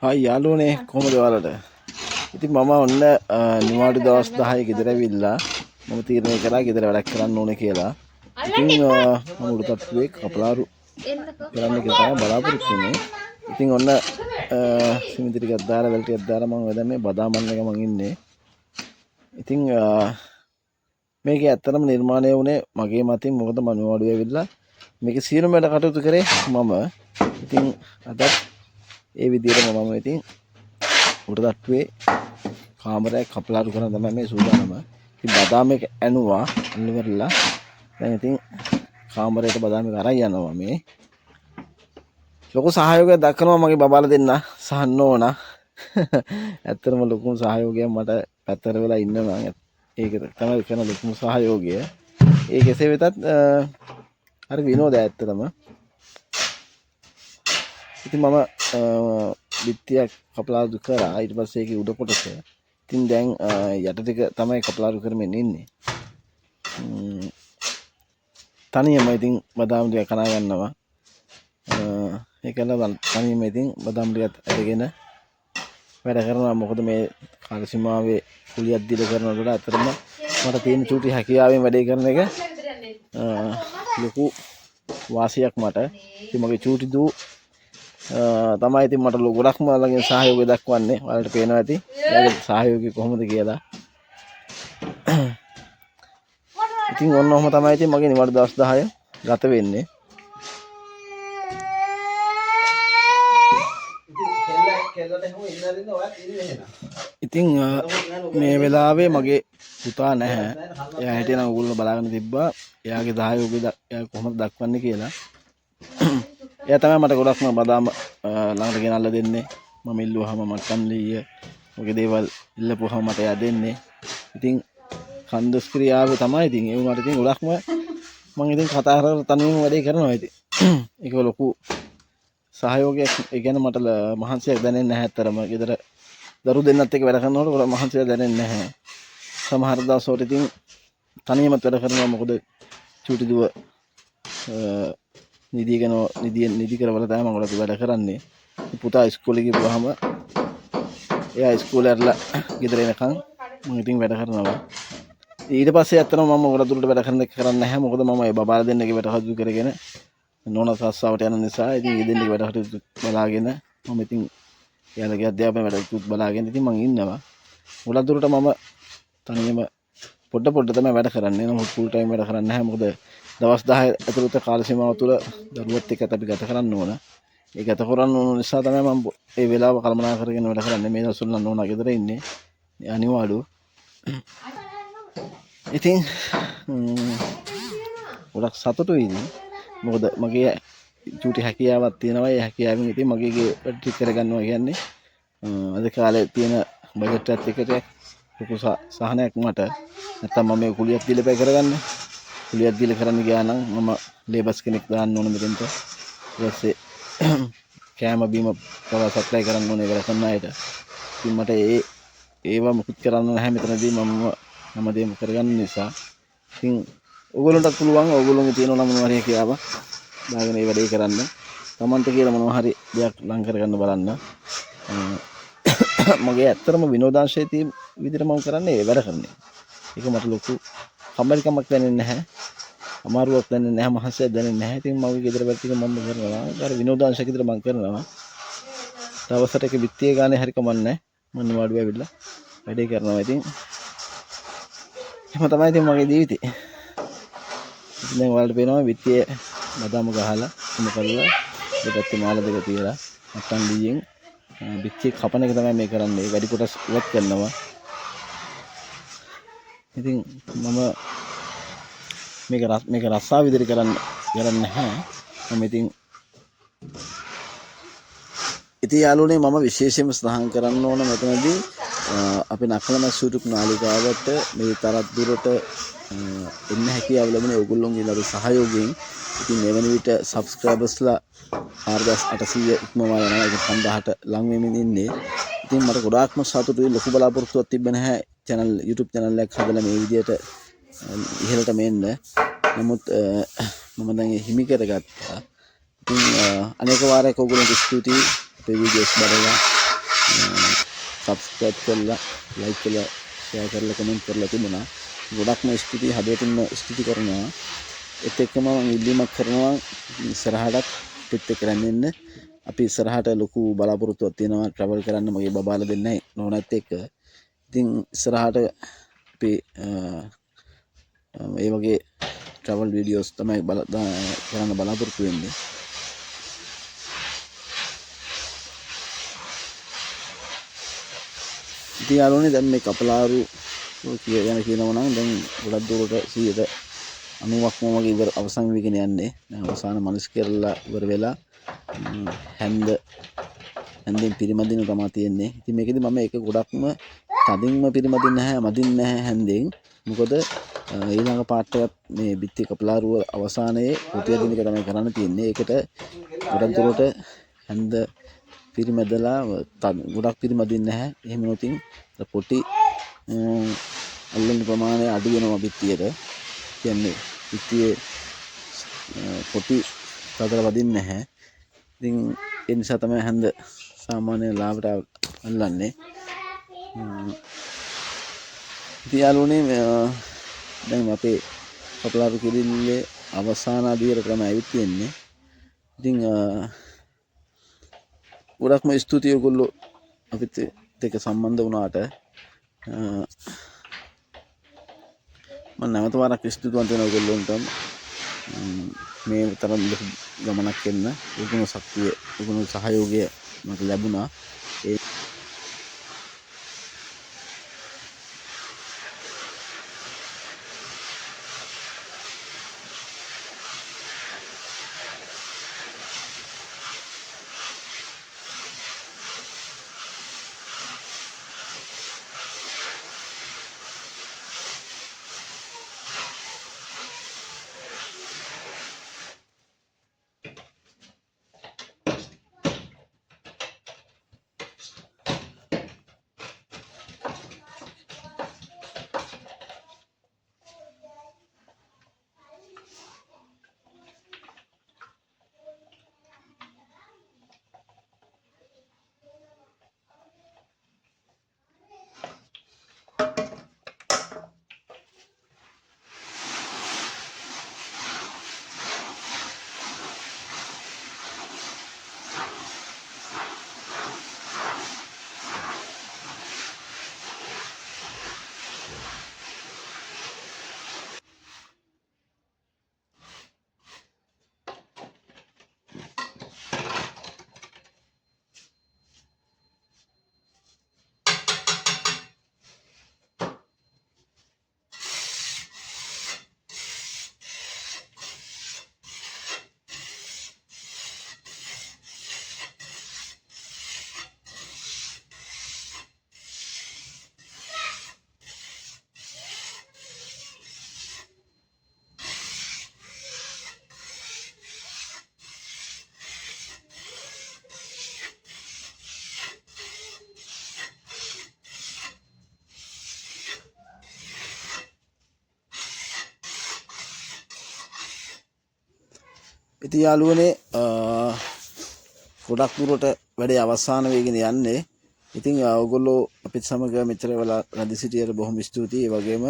Hi යාළුවනේ කොහමද ඔයාලට? ඉතින් මම ඔන්න නිවාඩු දවස් 10 ගෙදර ඇවිල්ලා මම තීරණය කළා ගෙදර වැඩක් කරන්න ඕනේ කියලා. ඉතින් මම උඩටත්තුවේ කපලාරු කරන්න කියලා තමයි බලාපොරොත්තු වෙන්නේ. ඉතින් ඔන්න සිමෙන්ති ටිකක් දාලා වැල් ටිකක් දාලා මම දැන් මේ බදාමන්න එක මං ඉන්නේ. ඉතින් මේකේ ඇත්තටම නිර්මාණය වුණේ මගේ මතින් මොකද මම නිවාඩුවේ ඇවිල්ලා මේකේ සියලුම වැඩ කටයුතු කරේ මම. ඉතින් අදත් ඒ විදිහටම මම ඉතින් උඩ තට්ටුවේ කාමරයක් කපලාරු කරන තමයි මේ සූදානම. ඉතින් බදාම එක ඇනුවා අල්ලවරලා. දැන් ඉතින් කාමරයට බදාම එක අරන් යනවා මේ. ලොකු සහයෝගයක් දක්වනවා මගේ බබාලා දෙන්න සහන්න ඕන. ඇත්තටම ලොකු සහයෝගයක් මට පැත්තට වෙලා ඉන්නවා. ඒක තමයි කරන ලොකුම සහයෝගය. ඒ කෙසේ වෙතත් හරි විනෝදයක් ඇත්තටම. ඉතින් මම බිත්තියක් කපලාරු කරා ඊට පස්සේ ඒකේ උඩ කොටස ඉතින් දැන් යට ටික තමයි කපලාරු කරමින් ඉන්නේ. තනියම ඉතින් බදාම් ටික කනා ගන්නවා. ඒකල තනියම ඉතින් බදාම් ටිකත් අරගෙන වැඩ කරනවා. මොකද මේ කාල සීමාවේ කුලියක් දීලා කරනකොට අතරම මට තියෙන චූටි හැකියාවෙන් වැඩේ කරන එක ලොකු වාසියක් මට. ඉතින් මගේ චූටි දූ තමයි ඉතින් මට ගොඩක්ම ළඟින් සහයෝගය දක්වන්නේ. ඔයාලට පේනවා ඇති එයාගේ සහයෝගය කොහොමද කියලා. ඉතින් ඔන්න ඔහම තමයි ඉතින් මගේ නිවාඩු දවස් 10 ගත වෙන්නේ. ඉතින් මේ වෙලාවේ මගේ පුතා නැහැ. එයා හිටියනම් ඕගොල්ලෝ බලාගෙන තිබ්බා. එයාගේ සහයෝගය එයා කොහොමද දක්වන්නේ කියලා. එයා තමයි මට ගොඩක්ම බදාම ළඟට ගෙනල්ලා දෙන්නේ. මම ඉල්ලුවාම මට්ටම් ලීය වගේ දේවල් ඉල්ලපුවාම මට එයා දෙන්නේ. ඉතින් කන්දස් ක්‍රියාවේ තමයි ඉතින් ඒ වුණාට ඉතින් ගොඩක්ම මම ඉතින් කතා කරලා තනියම වැඩේ කරනවා ඉතින්. ඒක ලොකු සහයෝගයක්. ඒ කියන්නේ මට මහන්සියක් දැනෙන්නේ නැහැ අතරම. ගෙදර දරු දෙන්නත් එක්ක වැඩ කරනකොට ගොඩක් මහන්සියක් දැනෙන්නේ නැහැ. සමහර දවස්වල ඉතින් තනියමත් වැඩ කරනවා. මොකද චූටි දුව නිදි කරවල තමයි මම ගොඩක් වැඩ කරන්නේ. පුතා ඉස්කෝලේ ගිහුවාම එයා ඉස්කෝලේ ඇරලා ගෙදර එනකන් මම ඉතින් වැඩ කරනවා. ඊට පස්සේ ඇත්තටම මම ගොඩක් දුරට වැඩ කරන්නේ නැහැ. මොකද මම ඒ බබාලා දෙන්නගේ වැඩ කටයුතු කරගෙන නෝනා සස්සාවට යන නිසා ඉතින් ඒ දෙන්නගේ වැඩ කටයුතු බලාගෙන මම ඉතින් එයාලගේ අධ්‍යාපන වැඩ කටයුතු බලාගෙන ඉතින් මම ඉන්නවා. ගොඩක් දුරට මම තනියම පොඩ තමයි වැඩ කරන්නේ. නමුත් ෆුල් ටයිම් වැඩ කරන්නේ නැහැ. මොකද දවස් 10 ඇතුළත කාල සීමාව තුළ දරුවත් එක්ක අපි ගත කරන්න ඕන. ඒ ගත කරන්න ඕන නිසා තමයි මම ඒ වෙලාව කල්පනා කරගෙන වැඩ කරන්නේ. මේ දවස්වල නම් නෝනා ගෙදර ඉන්නේ. අනිවාඩු. ඉතින් ගොඩක් සතුටුයි ඉතින්. මොකද මගේ චූටි හැකියාවක් තියෙනවා. ඒ හැකියාවෙන් ඉතින් මගේ ටික කරගන්නවා කියන්නේ අද කාලේ තියෙන බජට් එකත් එක්ක ලොකු සහනයක් මට. නැත්තම් මම මේ කුලියක් දීලා බෑ කරගන්න. කුලියක් දීලා කරන්න ගියා නම් මම ලේබර්ස් කෙනෙක් දාන්න ඕන මෙතෙන්ට. ඊට පස්සේ කෑම බීම පවා සප්ලයි කරන්න ඕනේ වැඩ කරන අයට. ඉතින් මට ඒවා මුකුත් කරන්න නැහැ මෙතනදී. මම හැමදේම කරගන්න නිසා. ඉතින් ඕගොල්ලන්ටත් පුළුවන් ඕගොල්ලෝගේ තියෙනවා නම් මොනවා හරි හැකියාව දාගෙන ඒ වැඩේ කරන්න. Tamanට කියලා මොනවා හරි දෙයක් ලං කරගන්න බලන්න. මගේ ඇත්තටම විනෝදාංශයේ තියෙන විදිහට මම කරන්නේ ඒ වැඩ කරන්නේ. ඒක මට ලොකු කම්මැලිකමක් දැනෙන්නේ නැහැ. අමාරුවක් දැනෙන්නේ නැහැ. මහන්සියක් දැනෙන්නේ නැහැ. ඉතින් මගේ ගෙදර වැඩ ටික මම කරනවා. ඒක විනෝදාංශයක් විදිහට මම කරනවා. දවසට එක බිත්තිය ගානේ හරි කමන්නේ. මම නිවාඩුව ඇවිල්ලා වැඩේ කරනවා. ඉතින් එහෙම තමයි ඉතින් මගේ ජීවිතේ. ඉතින් දැන් ඔයාලට පේනවා බිත්තිය බදාම ගහලා උණු කරලා දෙපැත්තේ මාල දෙක තියලා නැත්තම් දීයෙන් බිත්තිය කපන එක තමයි මේ කරන්නේ. වැඩි කොටස් ඉවත් කරනවා. ඉතින් මම මේක රස්සා විදිහට කරන්නේ නැහැ. මම ඉතින් යාළුවනේ මම විශේෂයෙන්ම සඳහන් කරන්න ඕන මෙතනදී අපි නකලමැස් YouTube නාලිකාවට මේ තරත් දුරට එන්න හැකියාව ලැබුණේ ඕගොල්ලෝගේ ලබන සහයෝගයෙන්. ඉතින් මෙවැනි විට සබ්ස්ක්‍රයිබර්ස්ලා 4800 ඉක්මවා යනවා. ඒක 5000ට ලං වෙමින් ඉන්නේ. ඉතින් මට ගොඩාක්ම සතුටුයි. ලොකු බලාපොරොත්තුවක් තිබ්බ නැහැ YouTube channel එකක් හදලා මේ විදියට ඉහළට මෙන්න. නමුත් මම දැන් හිමි කරගත්තා. ඉතින් අනේක වාරයක ඔයගොල්ලන්ට ස්තුතියි අපේ වීඩියෝස් බලලා සබ්ස්ක්‍රයිබ් කරලා ලයික් කරලා ෂෙයා කරලා කමෙන්ට් කරලා තිබුණා. ගොඩක්ම ස්තුතියි, හදවතින්ම ස්තුති කරනවා. ඒත් එක්කම මම ඉල්ලීමක් කරනවා ඉස්සරහටත් පිට එක්ක රැඳෙන්න. අපි ඉස්සරහට ලොකු බලාපොරොත්තුවක් තියෙනවා ට්‍රැවල් කරන්න මගේ බබාලා දෙන්නයි නෝනත් එක්ක. ඉතින් ඉස්සරහට අපි ඒ වගේ ට්‍රැවල් වීඩියෝස් තමයි කරන්න බලාපොරොත්තු වෙන්නේ. ඉතින් යාළුවනේ දැන් මේ කපලාරු ගැන කියනවා නම් දැන් ගොඩක් දුරට 90%ක්ම වගේ ඉවර අවසන් වෙගෙන යන්නේ. දැන් අවසාන මනස් කරලා ඉවර වෙලා හැන්දෙන් පිරිමදින තමයි තියෙන්නේ. ඉතින් මේකෙදි මම ඒක ගොඩක්ම තදින්ම පිරිමදින්නේ නැහැ, මදින්නේ නැහැ හැන්දෙන්. මොකද ඊළඟ පාර්ට් එකත් මේ බිත්ති කපලාරුව අවසානයේ කුටිය දින එක තමයි කරන්න තියෙන්නේ. ඒකට ගොඩක් දුරට හැන්ද පිරිමදලා ගොඩක් පිරිමදින්නේ නැහැ. එහෙම නොතින් පොටි අල්ලන ප්‍රමාණය අඩු වෙනවා බිත්තියට. කියන්නේ බිත්තියේ පොටි තදලා වදින්නේ නැහැ. ඉතින් ඒ නිසා තමයි හැන්ද සාමාන්‍ය ලාභට අල්ලන්නේ. ඉතින් යාළුවනේ දැන් අපේ කපලාරු කිරිල්ලේ අවසාන අදියර තමයි ඇවිත් තියෙන්නේ. ඉතින් ගොඩක්ම ස්තුතියි ඔයගොල්ලෝ අපිත් එක්ක සම්බන්ධ වුණාට. මම නැවත වරක් ස්තුතිවන්ත වෙනවා ඔයගොල්ලන්ට. මේ තරම් ගමනක් එන්න උගුණ ශක්තිය, උගුණ සහයෝගය මට ලැබුණා. ඉතින් යාළුවනේ ගොඩක් දුරට වැඩේ අවසාන වෙගෙන යන්නේ. ඉතින් ඔයගොල්ලෝ අපිත් සමග මෙච්චර වෙලා රැඳී සිටියට බොහොම ස්තුතියි. ඒ වගේම